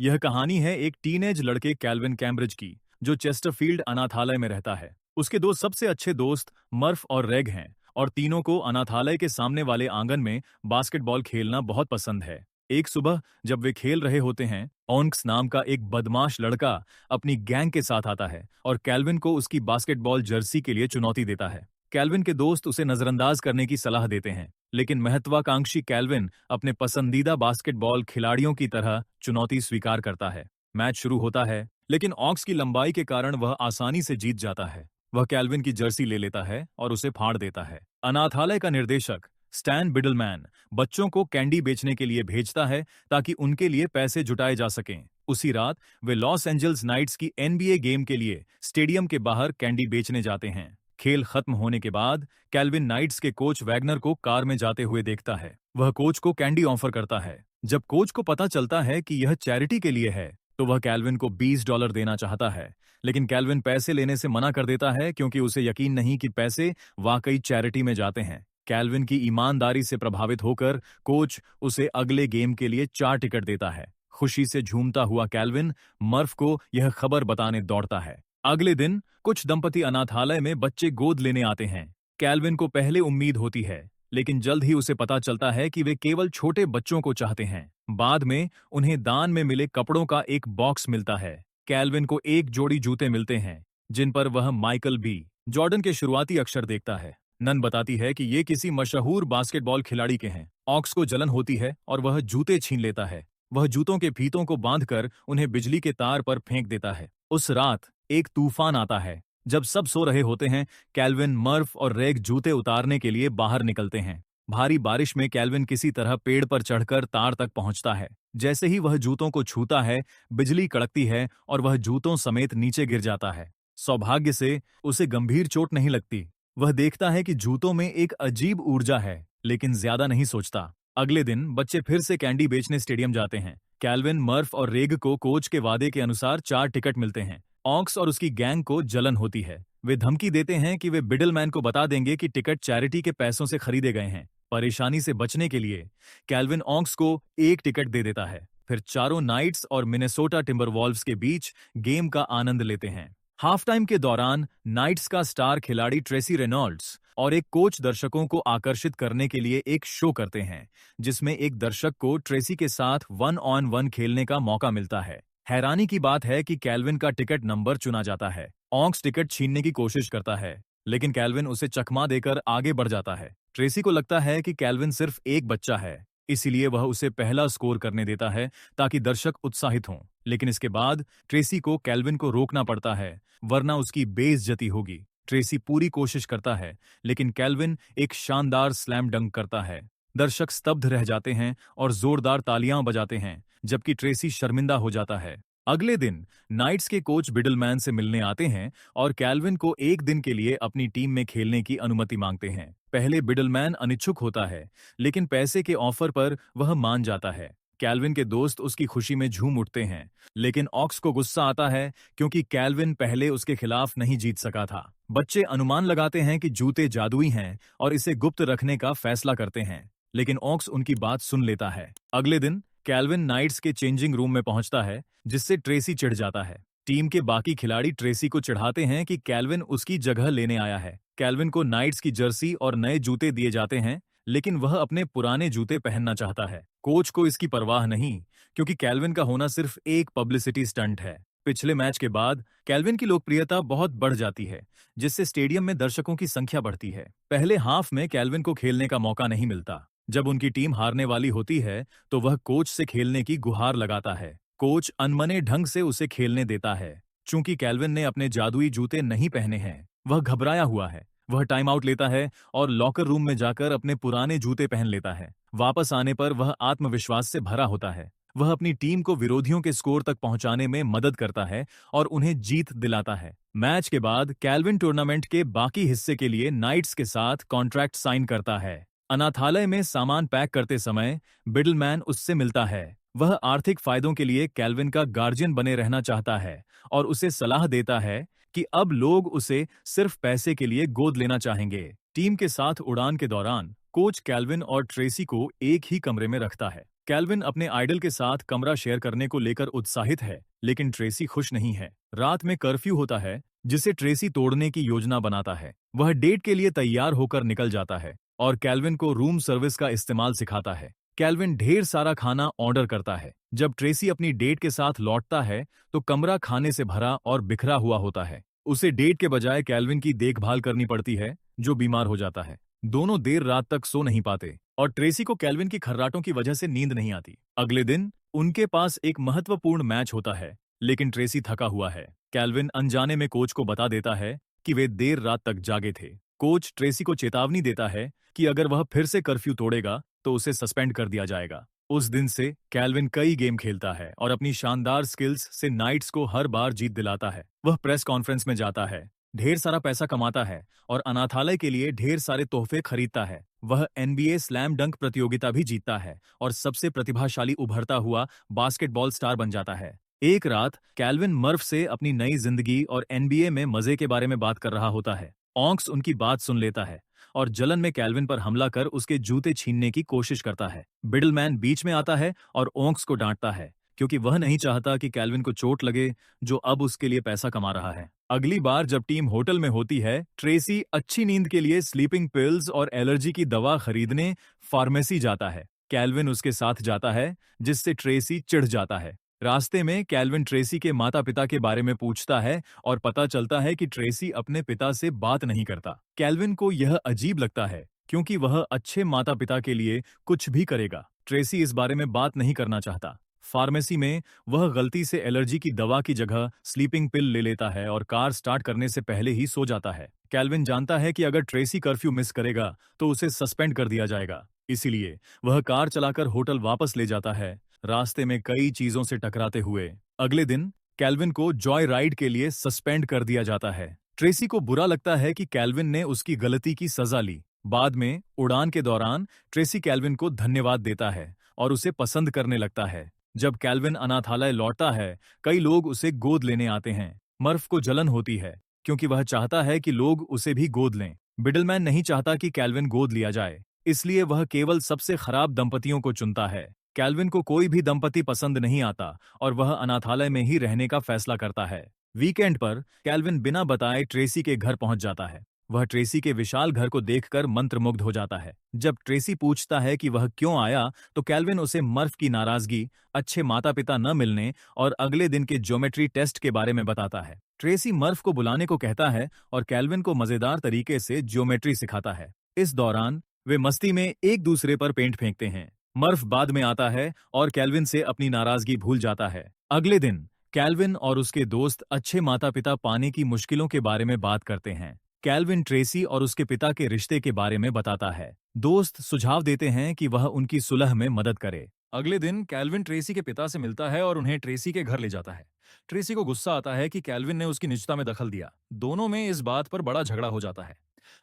यह कहानी है एक टीनेज लड़के कैल्विन कैम्ब्रिज की, जो चेस्टरफील्ड अनाथालय में रहता है। उसके दो सबसे अच्छे दोस्त मर्फ और रेग हैं और तीनों को अनाथालय के सामने वाले आंगन में बास्केटबॉल खेलना बहुत पसंद है। एक सुबह जब वे खेल रहे होते हैं, ओन्क्स नाम का एक बदमाश लड़का अपनी गैंग के साथ आता है और कैल्विन को उसकी बास्केटबॉल जर्सी के लिए चुनौती देता है। कैल्विन के दोस्त उसे नजरअंदाज करने की सलाह देते हैं, लेकिन महत्वाकांक्षी कैल्विन अपने पसंदीदा बास्केटबॉल खिलाड़ियों की तरह चुनौती स्वीकार करता है। मैच शुरू होता है, लेकिन ऑक्स की लंबाई के कारण वह आसानी से जीत जाता है। वह कैल्विन की जर्सी ले लेता है और उसे फाड़ देता है। अनाथालय का निर्देशक स्टैन बिडलमैन बच्चों को कैंडी बेचने के लिए भेजता है ताकि उनके लिए पैसे जुटाए जा सकें। उसी रात वे लॉस एंजल्स नाइट्स की एनबीए गेम के लिए स्टेडियम के बाहर कैंडी बेचने जाते हैं। खेल खत्म होने के बाद कैल्विन नाइट्स के कोच वैगनर को कार में जाते हुए देखता है। वह कोच को कैंडी ऑफर करता है। जब कोच को पता चलता है कि यह चैरिटी के लिए है, तो वह कैल्विन को $20 देना चाहता है, लेकिन कैल्विन पैसे लेने से मना कर देता है क्योंकि उसे यकीन नहीं कि पैसे वाकई चैरिटी में जाते हैं। कैल्विन की ईमानदारी से प्रभावित होकर कोच उसे अगले गेम के लिए 4 टिकट देता है। खुशी से झूमता हुआ कैल्विन मर्फ को यह खबर बताने दौड़ता है। अगले दिन कुछ दंपति अनाथालय में बच्चे गोद लेने आते हैं। कैल्विन को पहले उम्मीद होती है, लेकिन जल्द ही उसे पता चलता है कि वे केवल छोटे बच्चों को चाहते हैं। बाद में उन्हें दान में मिले कपड़ों का एक बॉक्स मिलता है। कैल्विन को एक जोड़ी जूते मिलते हैं, जिन पर वह माइकल बी जॉर्डन के शुरुआती अक्षर देखता है। नन बताती है कि ये किसी मशहूर बास्केटबॉल खिलाड़ी के हैं। ऑक्स को जलन होती है और वह जूते छीन लेता है। वह जूतों के फीतों को बांधकर उन्हें बिजली के तार पर फेंक देता है। उस रात एक तूफान आता है। जब सब सो रहे होते हैं, कैल्विन, मर्फ और रेग जूते उतारने के लिए बाहर निकलते हैं। भारी बारिश में कैल्विन किसी तरह पेड़ पर चढ़कर तार तक पहुंचता है। जैसे ही वह जूतों को छूता है, बिजली कड़कती है और वह जूतों समेत नीचे गिर जाता है। सौभाग्य से उसे गंभीर चोट नहीं लगती। वह देखता है कि जूतों में एक अजीब ऊर्जा है, लेकिन ज्यादा नहीं सोचता। अगले दिन बच्चे फिर से कैंडी बेचने स्टेडियम जाते हैं। कैल्विन, मर्फ और रेग को कोच के वादे के अनुसार 4 टिकट मिलते हैं। ऑक्स और उसकी गैंग को जलन होती है। वे धमकी देते हैं कि वे बिडलमैन को बता देंगे कि टिकट चैरिटी के पैसों से खरीदे गए हैं। परेशानी से बचने के लिए कैल्विन ऑक्स को एक टिकट दे देता है। फिर चारों नाइट्स और मिनेसोटा टिम्बरवॉल्व्स के बीच गेम का आनंद लेते हैं। हाफ टाइम के दौरान नाइट्स का स्टार खिलाड़ी ट्रेसी रेनॉल्ड्स और एक कोच दर्शकों को आकर्षित करने के लिए एक शो करते हैं, जिसमें एक दर्शक को ट्रेसी के साथ 1-on-1 खेलने का मौका मिलता है। हैरानी की बात है कि कैल्विन का टिकट नंबर चुना जाता है। ऑक्स टिकट छीनने की कोशिश करता है, लेकिन कैल्विन उसे चकमा देकर आगे बढ़ जाता है। ट्रेसी को लगता है कि कैल्विन सिर्फ एक बच्चा है, इसीलिए वह उसे पहला स्कोर करने देता है ताकि दर्शक उत्साहित हों। लेकिन इसके बाद ट्रेसी को कैल्विन को रोकना पड़ता है, वरना उसकी बेइज्जती होगी। ट्रेसी पूरी कोशिश करता है, लेकिन कैल्विन एक शानदार स्लैम डंक करता है। दर्शक स्तब्ध रह जाते हैं और जोरदार तालियां बजाते हैं, जबकि ट्रेसी शर्मिंदा हो जाता है। अगले दिन नाइट्स के कोच बिडलमैन से मिलने आते हैं और कैल्विन को एक दिन के लिए अपनी टीम में खेलने की अनुमति मांगते हैं। पहले बिडलमैन अनिच्छुक होता है, लेकिन पैसे के ऑफर पर वह मान जाता है। कैल्विन के दोस्त उसकी खुशी में झूम उठते हैं, लेकिन ऑक्स को गुस्सा आता है क्योंकि कैल्विन पहले उसके खिलाफ नहीं जीत सका था। बच्चे अनुमान लगाते हैं कि जूते जादुई हैं और इसे गुप्त रखने का फैसला करते हैं, लेकिन ऑक्स उनकी बात सुन लेता है। अगले दिन कैल्विन नाइट्स के चेंजिंग रूम में पहुंचता है, जिससे ट्रेसी चिढ़ जाता है। टीम के बाकी खिलाड़ी ट्रेसी को चिढ़ाते हैं कि कैल्विन उसकी जगह लेने आया है। कैल्विन को नाइट्स की जर्सी और नए जूते दिए जाते हैं, लेकिन वह अपने पुराने जूते पहनना चाहता है। कोच को इसकी परवाह नहीं, क्योंकि कैल्विन का होना सिर्फ एक पब्लिसिटी स्टंट है। पिछले मैच के बाद कैल्विन की लोकप्रियता बहुत बढ़ जाती है, जिससे स्टेडियम में दर्शकों की संख्या बढ़ती है। पहले हाफ में कैल्विन को खेलने का मौका नहीं मिलता। जब उनकी टीम हारने वाली होती है, तो वह कोच से खेलने की गुहार लगाता है। कोच अनमने ढंग से उसे खेलने देता है। चूंकि कैल्विन ने अपने जादुई जूते नहीं पहने हैं, वह घबराया हुआ है। वह टाइम आउट लेता है और लॉकर रूम में जाकर अपने पुराने जूते पहन लेता है। वापस आने पर वह आत्मविश्वास से भरा होता है। वह अपनी टीम को विरोधियों के स्कोर तक पहुंचाने में मदद करता है और उन्हें जीत दिलाता है। मैच के बाद कैल्विन टूर्नामेंट के बाकी हिस्से के लिए नाइट्स के साथ कॉन्ट्रैक्ट साइन करता है। अनाथालय में सामान पैक करते समय बिडलमैन उससे मिलता है। वह आर्थिक फायदों के लिए कैल्विन का गार्जियन बने रहना चाहता है और उसे सलाह देता है कि अब लोग उसे सिर्फ पैसे के लिए गोद लेना चाहेंगे। टीम के साथ उड़ान के दौरान कोच कैल्विन और ट्रेसी को एक ही कमरे में रखता है। कैल्विन अपने आइडल के साथ कमरा शेयर करने को लेकर उत्साहित है, लेकिन ट्रेसी खुश नहीं है। रात में कर्फ्यू होता है, जिसे ट्रेसी तोड़ने की योजना बनाता है। वह डेट के लिए तैयार होकर निकल जाता है और कैल्विन को रूम सर्विस का इस्तेमाल सिखाता है। कैल्विन ढेर सारा खाना ऑर्डर करता है। जब ट्रेसी अपनी डेट के साथ लौटता है, तो कमरा खाने से भरा और बिखरा हुआ होता है। उसे डेट के बजाय कैल्विन की देखभाल करनी पड़ती है, जो बीमार हो जाता है। दोनों देर रात तक सो नहीं पाते और ट्रेसी को कैल्विन की खर्राटों की वजह से नींद नहीं आती। अगले दिन उनके पास एक महत्वपूर्ण मैच होता है, लेकिन ट्रेसी थका हुआ है। कैल्विन अनजाने में कोच को बता देता है कि वे देर रात तक जागे थे। कोच ट्रेसी को चेतावनी देता है कि अगर वह फिर से कर्फ्यू तोड़ेगा तो उसे सस्पेंड कर दिया जाएगा। उस दिन से कैल्विन कई गेम खेलता है और अपनी शानदार स्किल्स से नाइट्स को हर बार जीत दिलाता है। वह प्रेस कॉन्फ्रेंस में जाता है, ढेर सारा पैसा कमाता है और अनाथालय के लिए ढेर सारे तोहफे खरीदता है। वह एनबीए स्लैम डंक प्रतियोगिता भी जीतता है और सबसे प्रतिभाशाली उभरता हुआ बास्केटबॉल स्टार बन जाता है। एक रात कैल्विन मर्फ से अपनी नई जिंदगी और एनबीए में मजे के बारे में बात कर रहा होता है। ऑंक्स उनकी बात सुन लेता है और जलन में कैल्विन पर हमला कर उसके जूते छीनने की कोशिश करता है। बिडलमैन बीच में आता है और ओंक्स को डांटता है, क्योंकि वह नहीं चाहता कि कैल्विन को चोट लगे, जो अब उसके लिए पैसा कमा रहा है। अगली बार जब टीम होटल में होती है, ट्रेसी अच्छी नींद के लिए स्लीपिंग पिल्स और एलर्जी की दवा खरीदने फार्मेसी जाता है। कैल्विन उसके साथ जाता है, जिससे ट्रेसी चिढ़ जाता है। रास्ते में कैल्विन ट्रेसी के माता पिता के बारे में पूछता है और पता चलता है कि ट्रेसी अपने पिता से बात नहीं करता। कैल्विन को यह अजीब लगता है, क्योंकि वह अच्छे माता पिता के लिए कुछ भी करेगा। ट्रेसी इस बारे में बात नहीं करना चाहता। फार्मेसी में वह गलती से एलर्जी की दवा की जगह स्लीपिंग पिल ले लेता है और कार स्टार्ट करने से पहले ही सो जाता है। कैल्विन जानता है कि अगर ट्रेसी कर्फ्यू मिस करेगा तो उसे सस्पेंड कर दिया जाएगा, इसीलिए वह कार चलाकर होटल वापस ले जाता है, रास्ते में कई चीजों से टकराते हुए। अगले दिन कैल्विन को जॉय राइड के लिए सस्पेंड कर दिया जाता है। ट्रेसी को बुरा लगता है कि कैल्विन ने उसकी गलती की सजा ली। बाद में उड़ान के दौरान ट्रेसी कैल्विन को धन्यवाद देता है और उसे पसंद करने लगता है। जब कैल्विन अनाथालय लौटता है, कई लोग उसे गोद लेने आते हैं। मर्फ को जलन होती है, क्योंकि वह चाहता है कि लोग उसे भी गोद लें। बिडलमैन नहीं चाहता कि कैल्विन गोद लिया जाए, इसलिए वह केवल सबसे खराब दंपतियों को चुनता है। कैल्विन को कोई भी दंपति पसंद नहीं आता और वह अनाथालय में ही रहने का फैसला करता है। वीकेंड पर कैल्विन बिना बताए ट्रेसी के घर पहुंच जाता है। वह ट्रेसी के विशाल घर को देखकर मंत्रमुग्ध हो जाता है। जब ट्रेसी पूछता है कि वह क्यों आया, तो कैल्विन उसे मर्फ की नाराजगी, अच्छे माता पिता न मिलने और अगले दिन के ज्योमेट्री टेस्ट के बारे में बताता है। ट्रेसी मर्फ को बुलाने को कहता है और कैल्विन को मजेदार तरीके से ज्योमेट्री सिखाता है। इस दौरान वे मस्ती में एक दूसरे पर पेंट फेंकते हैं। मर्फ बाद में आता है और कैल्विन से अपनी नाराजगी भूल जाता है। अगले दिन कैल्विन और उसके दोस्त अच्छे माता पिता पाने की मुश्किलों के बारे में बात करते हैं। कैल्विन ट्रेसी और उसके पिता के रिश्ते के बारे में बताता है। दोस्त सुझाव देते हैं कि वह उनकी सुलह में मदद करे। अगले दिन कैल्विन ट्रेसी के पिता से मिलता है और उन्हें ट्रेसी के घर ले जाता है। ट्रेसी को गुस्सा आता है कि कैल्विन ने उसकी निजता में दखल दिया। दोनों में इस बात पर बड़ा झगड़ा हो जाता है।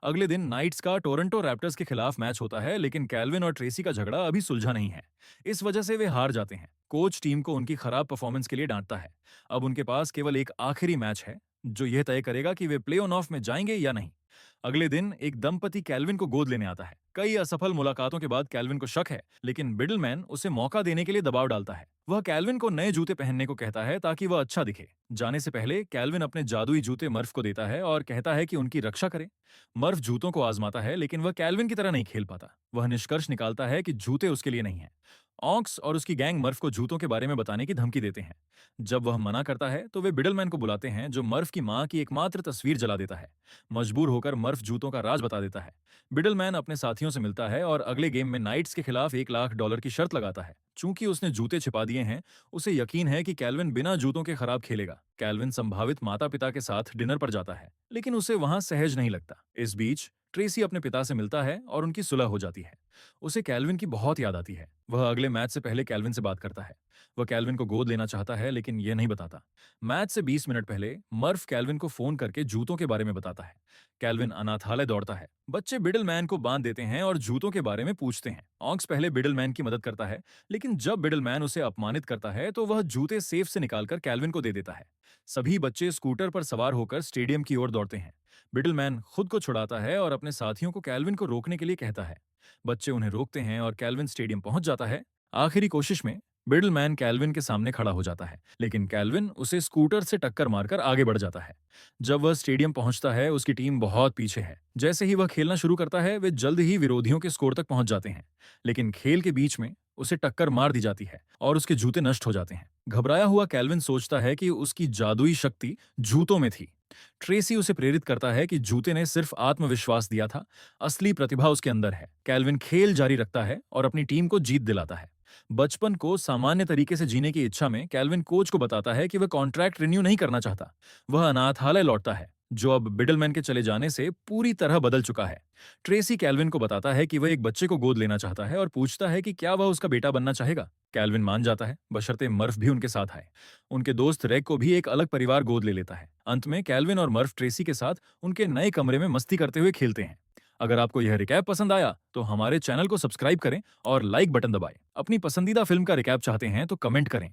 अगले दिन नाइट्स का टोरंटो रैप्टर्स के खिलाफ मैच होता है, लेकिन कैल्विन और ट्रेसी का झगड़ा अभी सुलझा नहीं है। इस वजह से वे हार जाते हैं। कोच टीम को उनकी खराब परफॉर्मेंस के लिए डांटता है। अब उनके पास केवल एक आखिरी मैच है, जो यह तय करेगा कि वे प्ले ऑफ में जाएंगे या नहीं। अगले दिन एक दंपति कैल्विन को गोद लेने आता है। कई असफल मुलाकातों के बाद कैल्विन को शक है, लेकिन बिडलमैन उसे मौका देने के लिए दबाव डालता है। वह कैल्विन को नए जूते पहनने को कहता है ताकि वह अच्छा दिखे। जाने से पहले कैल्विन अपने जादुई जूते मर्फ को देता है और कहता है कि उनकी रक्षा करे। मर्फ जूतों को आजमाता है, लेकिन वह कैल्विन की तरह नहीं खेल पाता। वह निष्कर्ष निकालता है कि जूते उसके लिए नहीं है। ऑक्स और उसकी गैंग मर्फ को जूतों के बारे में बताने की धमकी देते हैं। जब वह मना करता है तो वे बिडलमैन को बुलाते हैं, जो मर्फ की मां की एकमात्र तस्वीर जला देता है। मजबूर होकर मर्फ जूतों का राज बता देता है। बिडलमैन अपने साथियों से मिलता है और अगले गेम में नाइट्स के खिलाफ $1,00,000 की शर्त लगाता है। चूंकि उसने जूते छिपा दिए हैं, उसे यकीन है कि कैल्विन बिना जूतों के खराब खेलेगा। कैल्विन संभावित माता पिता के साथ डिनर पर जाता है, लेकिन उसे वहां सहज नहीं लगता। इस बीच ट्रेसी अपने पिता से मिलता है और उनकी सुलह हो जाती है। उसे कैल्विन की बहुत याद आती है। वह अगले मैच से पहले कैल्विन से बात करता है। वह कैल्विन को गोद लेना चाहता है, लेकिन यह नहीं बताता। मैच से 20 मिनट पहले मर्फ कैल्विन को फोन करके जूतों के बारे में बताता है। कैल्विन अनाथालय दौड़ता है। बच्चे बिडलमैन को बांध देते हैं और जूतों के बारे में पूछते हैं। ऑक्स पहले बिडलमैन की मदद करता है, लेकिन जब बिडलमैन उसे अपमानित करता है तो वह जूते सेफ से निकालकर कैल्विन को दे देता है। सभी बच्चे स्कूटर पर सवार होकर स्टेडियम की ओर दौड़ते हैं। बिडलमैन खुद को छुड़ाता है और अपने साथियों को कैल्विन को रोकने के लिए कहता है। बच्चे उन्हें रोकते हैं और कैल्विन स्टेडियम पहुंच जाता है। आखिरी कोशिश में बिडलमैन कैल्विन के सामने खड़ा हो जाता है, लेकिन कैल्विन उसे स्कूटर से टक्कर मारकर आगे बढ़ जाता है। जब वह स्टेडियम पहुंचता है, उसकी टीम बहुत पीछे है। जैसे ही वह खेलना शुरू करता है, वे जल्द ही विरोधियों के स्कोर तक पहुंच जाते हैं, लेकिन खेल के बीच में उसे टक्कर मार दी जाती है और उसके जूते नष्ट हो जाते हैं। घबराया हुआ कैल्विन सोचता है कि उसकी जादुई शक्ति जूतों में थी। ट्रेसी उसे प्रेरित करता है कि जूते ने सिर्फ आत्मविश्वास दिया था, असली प्रतिभा उसके अंदर है। कैल्विन खेल जारी रखता है और अपनी टीम को जीत दिलाता है। बचपन को सामान्य तरीके से जीने की इच्छा में कैल्विन कोच को बताता है कि वह कॉन्ट्रैक्ट रिन्यू नहीं करना चाहता। वह अनाथालय लौटता है, जो अब बिडलमैन के चले जाने से पूरी तरह बदल चुका है। ट्रेसी कैल्विन को बताता है कि वह एक बच्चे को गोद लेना चाहता है और पूछता है कि क्या वह उसका बेटा बनना चाहेगा। कैल्विन मान जाता है, बशर्ते मर्फ भी उनके साथ आए। उनके दोस्त रेग को भी एक अलग परिवार गोद ले लेता है। अंत में कैल्विन और मर्फ ट्रेसी के साथ उनके नए कमरे में मस्ती करते हुए खेलते हैं। अगर आपको यह रिकैप पसंद आया तो हमारे चैनल को सब्सक्राइब करें और लाइक बटन दबाएं। अपनी पसंदीदा फिल्म का रिकैप चाहते हैं तो कमेंट करें।